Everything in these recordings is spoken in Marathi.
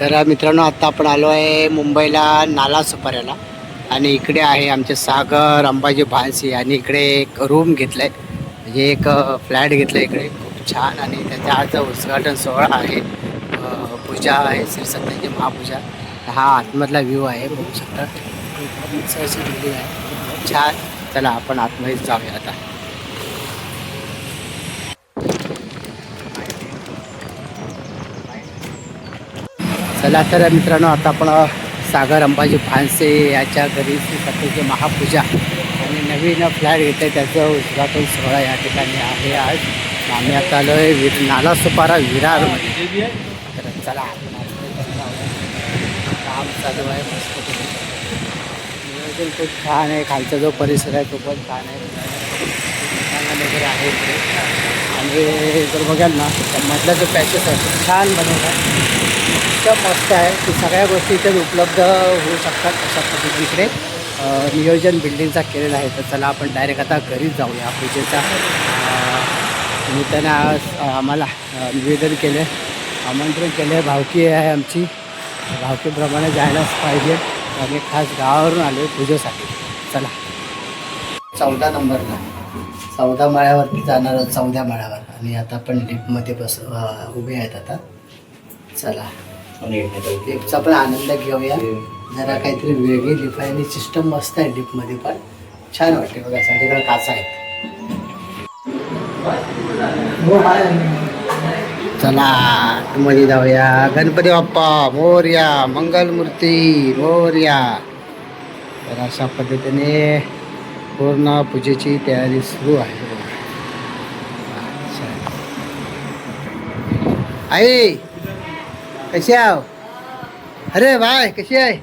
तर मित्रांनो आता आपण आलो आहे मुंबईला नाला सुपाऱ्याला आणि इकडे आहे आमचे सागर अंबाजी भानसी आणि इकडे एक रूम घेतलाय म्हणजे एक फ्लॅट घेतला इकडे खूप छान आणि त्याच्या आज उद्घाटन सोहळा आहे. पूजा आहे श्री सत्याची महापूजा. हा आतमधला व्ह्यू आहे बघू शकता. बिल्डिंग आहे छान. चला आपण आतमध्ये जाऊया आता. चला तर मित्रांनो आता आपण सागर अंबाजी भानसे याच्या घरी सत्याची महापूजा आणि नवीन फ्लॅट घेते त्याचं उद्घाटन सोहळा या ठिकाणी आहे आज. आम्ही आता आलो आहे नाला सुपारा विरारमध्ये. तर चला काम चालू आहे मस्त. नियोजन खूप छान आहे. खालचा जो परिसर आहे तो पण छान आहे वगैरे आहे आणि जर बघाल ना तर मधला जो पॅचेस आहे खूप छान बनवला आहे. इतकं मस्त आहे की सगळ्या गोष्टी इथे उपलब्ध होऊ शकतात अशा पद्धतीने इकडे नियोजन बिल्डिंगचा केलेला आहे. तर चला आपण डायरेक्ट आता घरीच जाऊया. पूजेचा निमित्ताने आज आम्हाला निवेदन केलं आमंत्रण केलं भावकी आहे आमची. भावकीप्रमाणे जायलाच पाहिजे. आम्ही खास गावावरून आलो आहे पूजेसाठी. चला 14 नंबरला 14 माळ्यावरती जाणार आहोत. 14 माळ्यावर आणि आता आपण लिफ्टमध्ये उभे आहेत आता. चला लिफ्टचा पण आनंद घेऊया. जरा काहीतरी वेगळी लिफ्ट आहे आणि सिस्टम मस्त आहे. लिफ्टमध्ये पण छान वाटते बघा. सगळीकडे काचा आहेत. चला मध्ये जाऊया. गणपती बाप्पा मोरया मंगलमूर्ती मोरया. तर अशा पद्धतीने पूर्ण पूजेची तयारी सुरू आहे. आई कशी आहो? अरे बाय कशी आहे?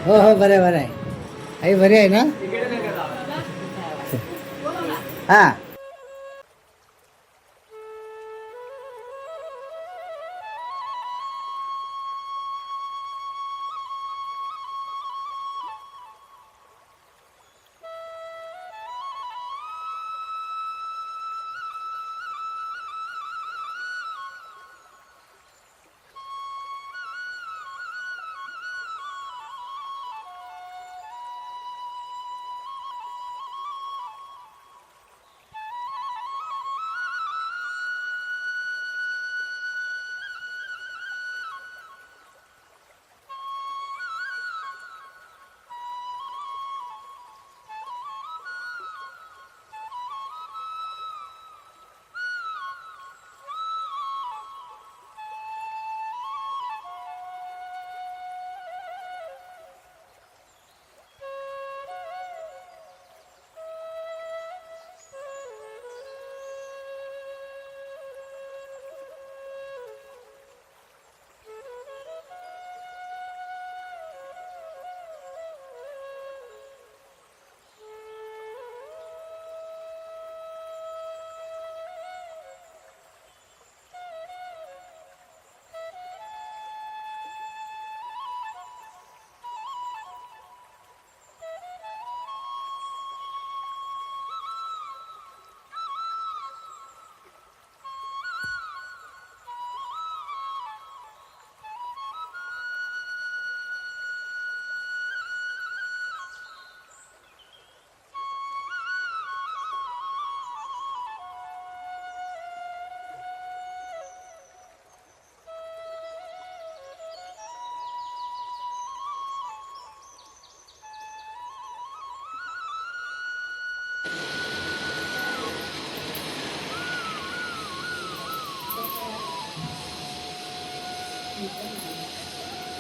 हो हो बरं बरं आहे. आई बरी आहे ना? हां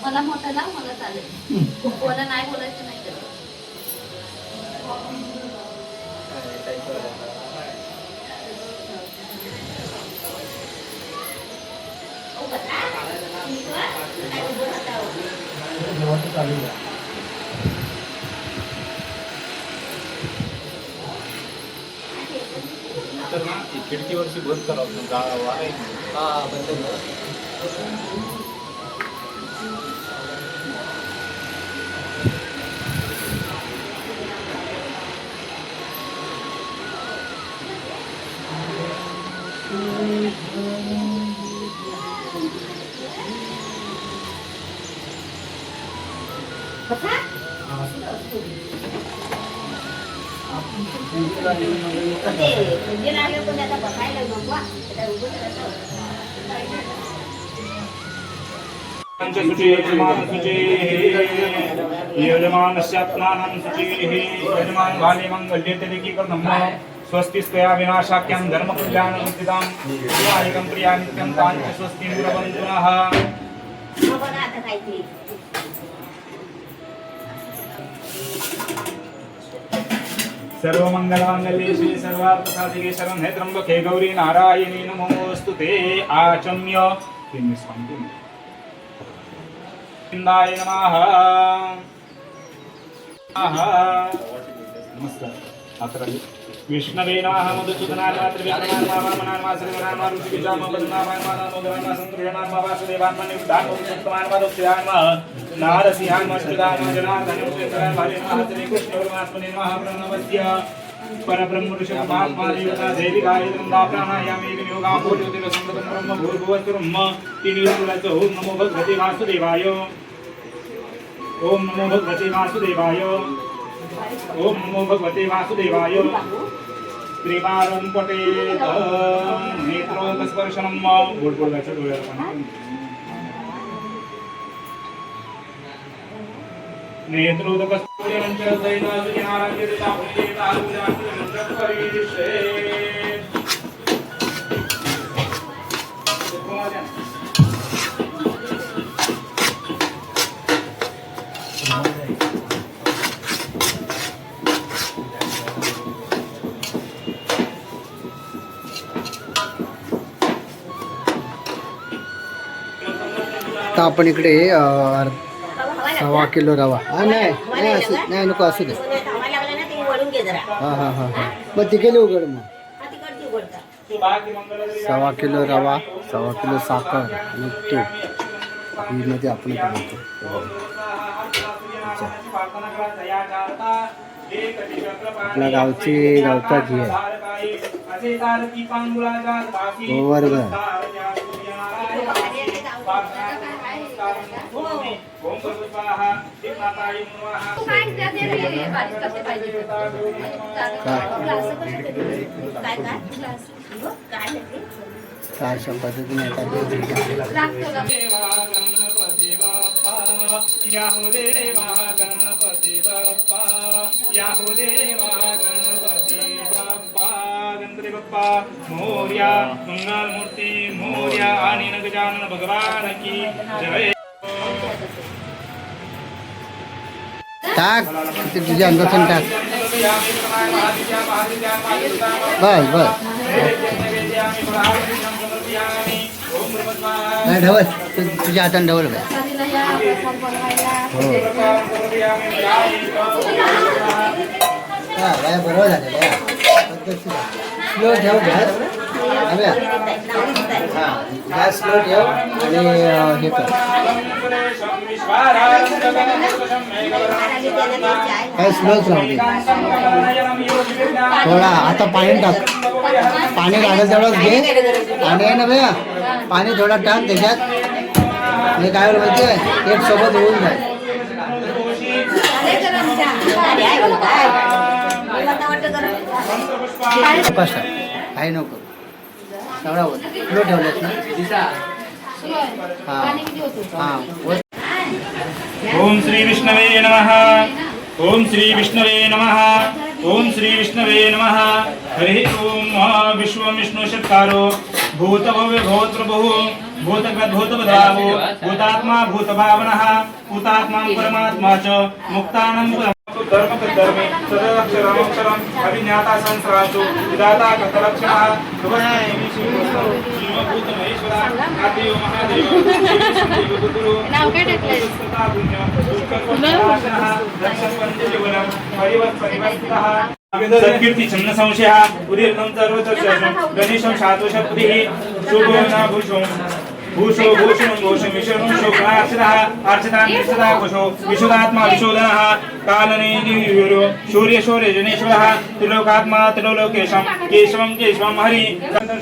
मला मोठं ना मला चालेल. कोणाला नाही बोलायचं नाही करत. खिडकीवरची बंद करावं. हां बंद करा. यजमानस्यात्मानं शुचिः यजमान भाले मंगल्येतिकीकरणं स्वस्तिस्तया विनाशाख्यं धर्मकल्याणमुद्दितां विवाहिकं प्रिया नित्यं तान् स्वस्तिं प्रवन्धुनः सर्वमंगलमांगल्ये श्री सर्वार्थसाधिके शरण्ये त्र्यंबके गौरी नारायणी नमोस्तुते आचम्य इंदाय नमः नमस्कार अत्र विष्णवे नमः मधुसूदनाय त्रिविक्रमाय वामनाय वासुदेवाय ऋषिकेशाय पद्मनाभाय नमः संतृणाय वासुदेवाय निवृत्ताय उत्तमाय वादोक्षयाय नारसिंहाय मस्तुदाय जनार्दनाय उपेन्द्राय भाले नमः श्री कृष्ण परमात्मने नमः प्रणवस्य परब्रह्म ऋषि महात्मा देवता देवी गायत्री वृंदा प्राणायामे विनियोगा भूज्योतिर् संततं ब्रह्म भूर्भुवस्सुरम् तिनिरुलच ओम नमो भगवते वासुदेवाय ओम नमो भगवते वासुदेवाय ओम नमो भगवते वासुदेवाय त्रिवारं पठेत् नेत्रोपस्पर्शनं बोल बोल गायचं डोळ्याला नेत्रोदकस्पर्शनं च दैनारायणेता पुण्येता पूजां परिविशे आता आपण इकडे 1.25 किलो रवा नाही नको असू दे हां हां हां हां मग तिकडे उघड मग 1.25 किलो रवा 1.25 किलो साखर आणि तूप मध्ये आपण बनवतो आपल्या गावचा घी आहे गोवर्धन अशा पद्धतीने गणपती बाप्पा मोरया मंगलमूर्ती मोरया आणि गजानन भगवान की जय टाक तुझ्या अंगातून टाक बस बस नाही ढवल तुझ्या हाताने ढवल बाय हो हां बरोबर झालेलं आहे स्लो ठेव गॅस हां गॅस स्लो ठेव आणि हे कर काय स्लोच राहू दे थोडा आता पाणी टाक पाणी लागेल तेवढंच घे आणि आहे ना भैया पाणी थोडा टाक त्याच्यात हे काय माहिती आहे एक सोबत होऊन जाईल काही नको एवढा फ्लो ठेवलेत ना हां ओम श्री विष्णवे नमः ओम श्री विष्णवे नमः ओम श्री विष्णवे नमः हरि ओम विश्वं विष्णु षट्कारो भूतभव्य भूतप्रभुः भूतगद्भूतपदावो भूतात्मा भूतभावनः भूतात्मा परमात्मा च मुक्तानं धर्मे सदक्षरमक्षरम अभिज्ञाता संस्रासु विधाता कथलक्षणः भुवनायमी शिवभूत महेश्वरा आदियो महादेव शिवगुरु नाव काय टाकलेस सत्कीर्ती छन्न संशयः उदीर्णं सर्वतः गणेशं शातोषपतिः शुभो न भूषो भूषो भूषणं भूषं विष्णुं शुक्लार्चितः अर्चितान् सदा कुशो विशुद्धात्मा विशोधनः कालनेतिविरो सूर्यशौर्यजनेश्वरः त्रिलोकात्मा त्रिलोकेशं केशवं केशवं हरि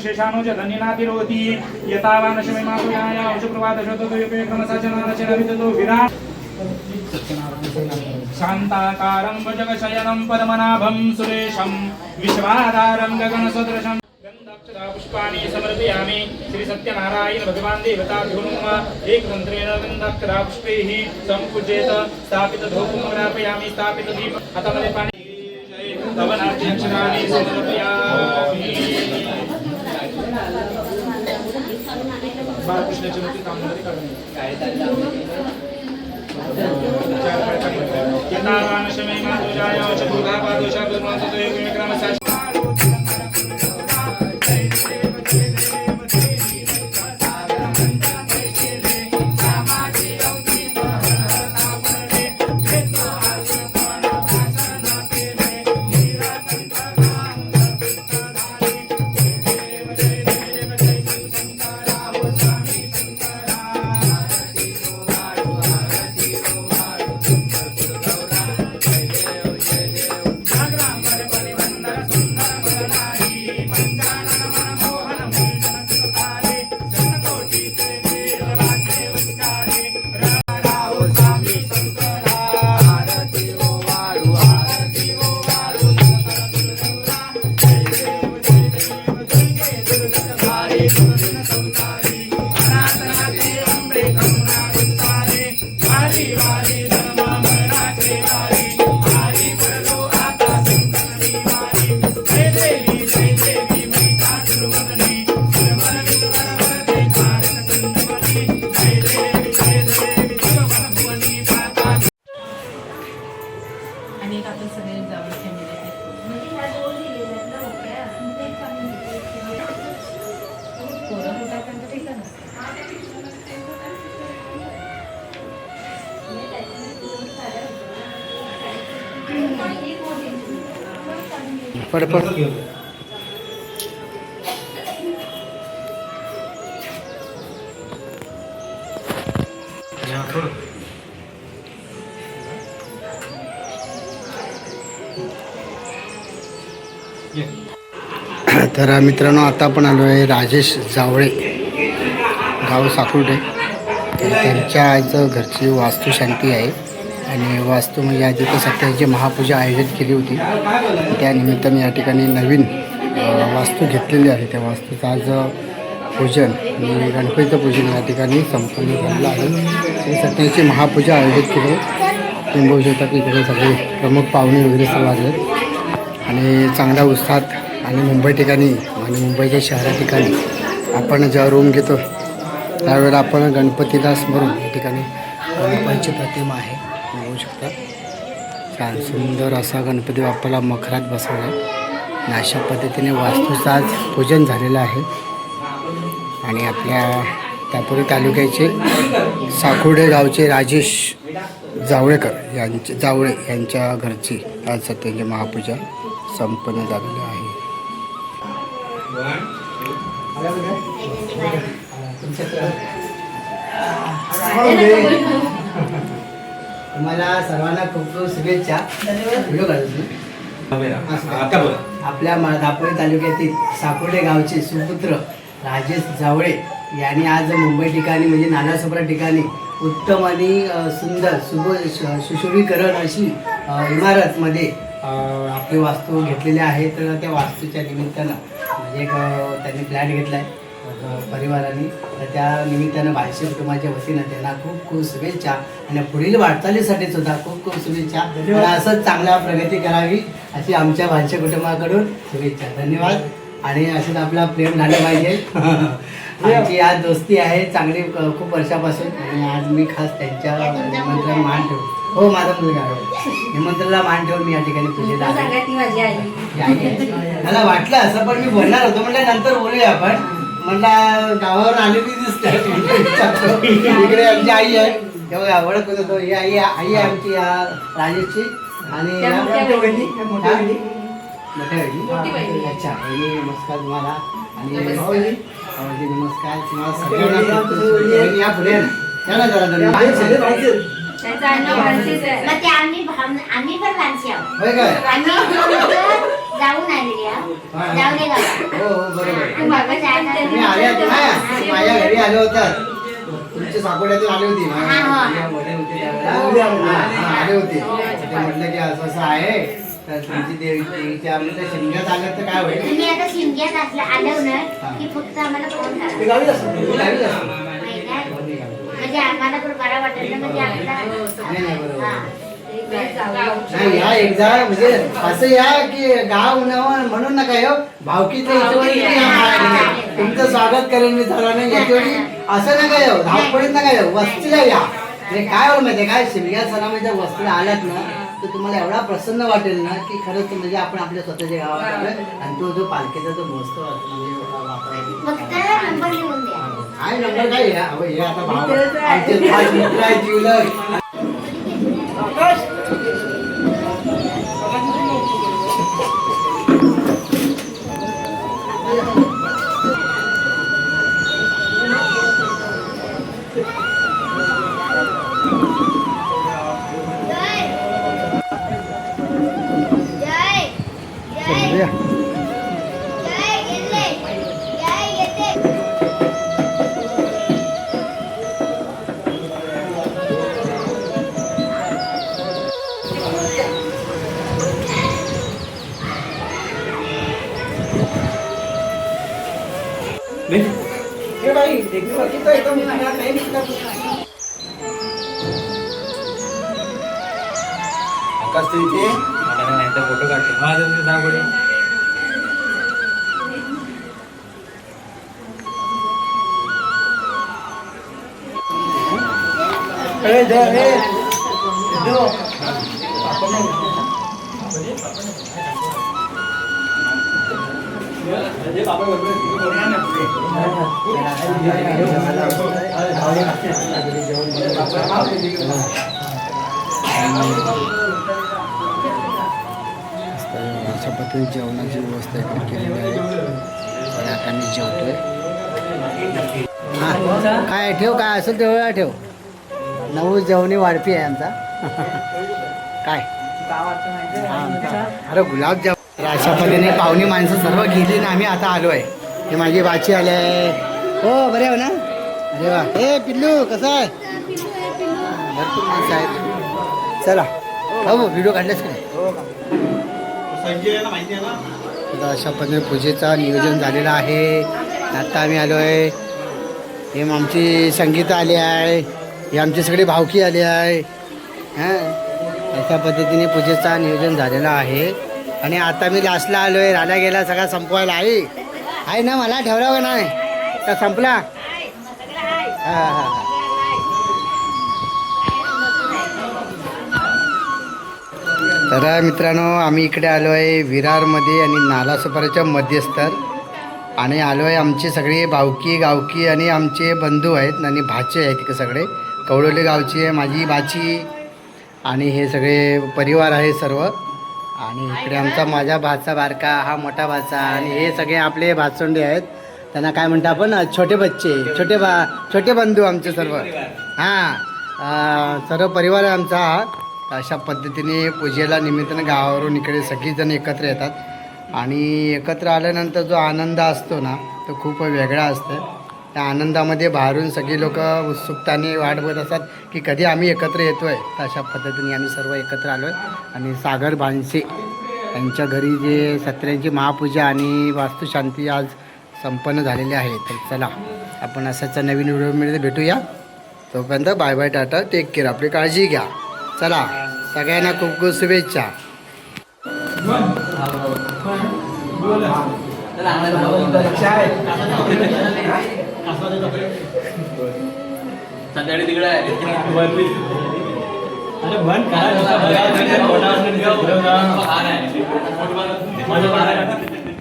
शेषानो च धन्यनातिरोति यतावानशमे मातुयाय शुक्रवादशतो विक्रमसचनानचन विदतो विराट शान्ताकारं भुजगशयनं पद्मनाभं सुरेशं विश्वाधारं गगनसदृशं गन्धाक्षरा पुष्पाणि समर्पयामि श्री सत्यनारायण भगवान् देवताभ्यो नमः एकतन्त्रेण गन्धाक्षरा पुष्पैः सम्पूज्येत स्थापित धूपं ग्रापयामि स्थापित दीप हतमले पाणि तवनाद्यक्षराणि समर्पयामि बाळकृष्णाची मूर्ती काममध्ये काढून यथावानशमे मातुजाय चतुर्धा पादोषा दुर्मांसतो विक्रमसा पड पड तर मित्रांनो आता आपण आलो आहे राजेश जावळे गाव साकुर्डे. तर त्यांच्या आज घरची वास्तुशांती आहे आणि वास्तू म्हणजे आधी तर सत्याची महापूजा आयोजित केली होती. त्यानिमित्ताने या ठिकाणी नवीन वास्तू घेतलेली आहे. त्या वास्तूचं आज पूजन आणि गणपतीचं पूजन या ठिकाणी संपन्न झालेलं आहे. ते सत्याची महापूजा आयोजित केली. तुम्ही बघू शकता की इकडे सगळे प्रमुख पाहुणे वगैरे सर्व आले आणि चांगल्या उत्साहात आणि मुंबई ठिकाणी आणि मुंबईच्या शहरा ठिकाणी आपण जेव्हा रूम घेतो त्यावेळेला आपण गणपतीला स्मरून या ठिकाणी गणपतीची प्रतिमा आहे बघू शकता. छान सुंदर असा गणपती बाप्पाला मखरात बसवला आहे आणि अशा पद्धतीने वास्तूचं आज पूजन झालेलं आहे. आणि आपल्या दापोली तालुक्याचे साकुर्डे गावचे राजेश जावळेकर यांच्या घरची आज सत्याची महापूजा संपन्न झालेली आहे. तुम्हाला सर्वांना खूप खूप शुभेच्छा. व्हिडिओ आपल्या दापोली तालुक्यातील साकुर्डे गावचे सुपुत्र राजेश जावळे यांनी आज मुंबई ठिकाणी म्हणजे नालासोपारा ठिकाणी उत्तम आणि सुंदर सुशोभीकरण अशी इमारतमध्ये आपली वास्तू घेतलेली आहे. तर त्या वास्तूच्या निमित्तानं म्हणजे एक त्यांनी फ्लॅट घेतला आहे परिवाराने. तर त्या निमित्तानं भाष्य कुटुंबाच्या वतीनं त्यांना खूप खूप शुभेच्छा आणि पुढील वाटचालीसाठी सुद्धा खूप खूप शुभेच्छा. आणि असंच चांगल्या प्रगती करावी अशी आमच्या भाष्य कुटुंबाकडून शुभेच्छा. धन्यवाद. आणि असंच आपला प्रेम झालं पाहिजे. आमची आज दोस्ती आहे चांगली खूप वर्षापासून. आणि आज मी खास त्यांच्या निमंत्रण मान ठेवून हो माझा मुलगा निमंत्रणाला मान ठेवून मी या ठिकाणी पूजेला मला वाटलं असं पण मी बोलणार होतो म्हटलं नंतर बोलूया आपण. म्हटलं गावावर आलेली दिसते इकडे आमची आई आहे तेव्हा ओळख होत होतो. ही आई आहे आमची या राजेशची आणि मोठ्या बहिणी. अच्छा नमस्कार तुम्हाला आणि नमस्कार तुम्हाला सगळ्यांना. या पुढे या ना जरा आम्ही पण माणसी आहोत. होय काय जाऊन आलेली हो बरोबर तुम्ही आल्या माझ्या घरी आले होतात. तुमच्या साकोड्यातून आले होती ना? मध्ये होते त्यावेळेला. आले होते ते म्हटलं की असं असं आहे तर तुमची देवीची आम्ही त्या शिमग्यात आल्यात तर काय होईल? तुम्ही आता शिमग्यात आलं ना की फक्त आम्हाला फोन करा. ते गावीच असतो, तुम्ही गावीच असतो. माहिती आहे? म्हणजे आम्हाला पण बरं वाटेल ना म्हणजे नाही, नाही, बरोबर. हा. नाही या एकदा म्हणजे असं या की गाव उन्हावं म्हणून नका येऊ भावकीचं हिशोबाने तुम्ही या महाराजांनी. तुमचं स्वागत करेन मी सर्वांनी याच्यावेळी असं नका येऊ धावपळीत नका येऊ वस्तीला या म्हणजे काय होईल माहिती काय शिमग्या सणामध्ये वस्तीला आलात ना तर तुम्हाला एवढा प्रसन्न वाटेल ना की खरंच म्हणजे आपण आपल्या स्वतःच्या गावात आलोय आणि तो जो पालखीचा जो महोत्सव असतो म्हणजे वातावरण फक्त नंबर लिहून द्या. काय नंबर काय या हे आता भाव आमचे खास मित्र आहे जीवलग जय जय जय येते जय येते. हे बाई देखील बघितलं एकदम नाही आकाश तू इथे फोटो काढतो माझं सांग पुढे अशा पद्धतीने जेवणाची व्यवस्था इकडे केलेली आहे आणि आता मी जेवतोय. काय ठेव काय असेल तेवढा ठेव. नऊ जेवणी वाढपी आहे आमचा काय अरे गुलाबजाम. तर अशा पद्धतीने पाहुणी माणसं सर्व गेली ना आम्ही आता आलो आहे. हे माझी बाची आले हो बरे हो ना. अरे वा हे पिल्लू कसं आहे भरपूर माणसं आहेत. चला हो व्हिडिओ काढलेस का तर अशा पद्धतीने पूजेचा नियोजन झालेलं आहे. आता आम्ही आलो आहे. हे आमची संगीता आली आहे हे आमची सगळी भावकी आली आहे. हां अशा पद्धतीने पूजेचा नियोजन झालेलं आहे आणि आता मी लास्टला आलो आहे. राधा गेला सगळा संपवायला आहे ना मला ठेवला का नाही का संपला. हां हां हां तर मित्रांनो आम्ही इकडे आलो आहे विरारमध्ये आणि नालासोपाऱ्याच्या मध्यस्तर आणि आलो आहे. आमचे सगळे भावकी गावकी आणि आमचे बंधू आहेत आणि भाचे आहेत इकडे सगळे. कवडोली गावची आहे माझी भाची आणि हे सगळे परिवार आहे सर्व. आणि इकडे आमचा माझा भाचा बारका हा मोठा भाचा आणि हे सगळे आपले भातसोंडे आहेत. त्यांना काय म्हणतो आपण छोटे बच्चे छोटे बंधू आमचे सर्व. हां सर्व परिवार आहे आमचा हा. अशा पद्धतीने पूजेला निमित्तानं गावावरून इकडे सगळीजण एकत्र येतात आणि एकत्र आल्यानंतर जो आनंद असतो ना तो खूप वेगळा असतो. त्या आनंदामध्ये बाहेरून सगळी लोक उत्सुकताने वाट बघत असतात की कधी आम्ही एकत्र येतो आहे. तर अशा पद्धतीने आम्ही सर्व एकत्र आलो आहे आणि सागर भानसे यांच्या घरी जे सत्र्यांची महापूजा आणि वास्तुशांती आज संपन्न झालेली आहे. तर चला आपण असाच नवीन व्हिडिओमध्ये भेटूया. तोपर्यंत bye bye tata take care आपली काळजी घ्या. चला सगळ्यांना खूप खूप शुभेच्छा. संध्याकाळी तिकडे आहे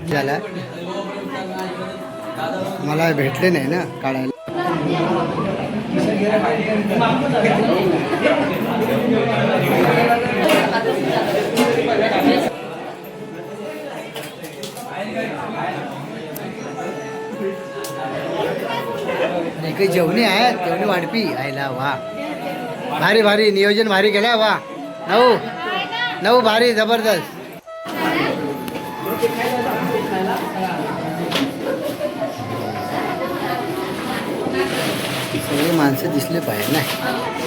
झालं मला भेटले नाही ना काढायला. इकडे जेवणी आहेत जेवणी वाढपी आयला वा भारी भारी नियोजन भारी केलं वा. नऊ भारी जबरदस्त. सगळे माणसं दिसले पाहिजे ना.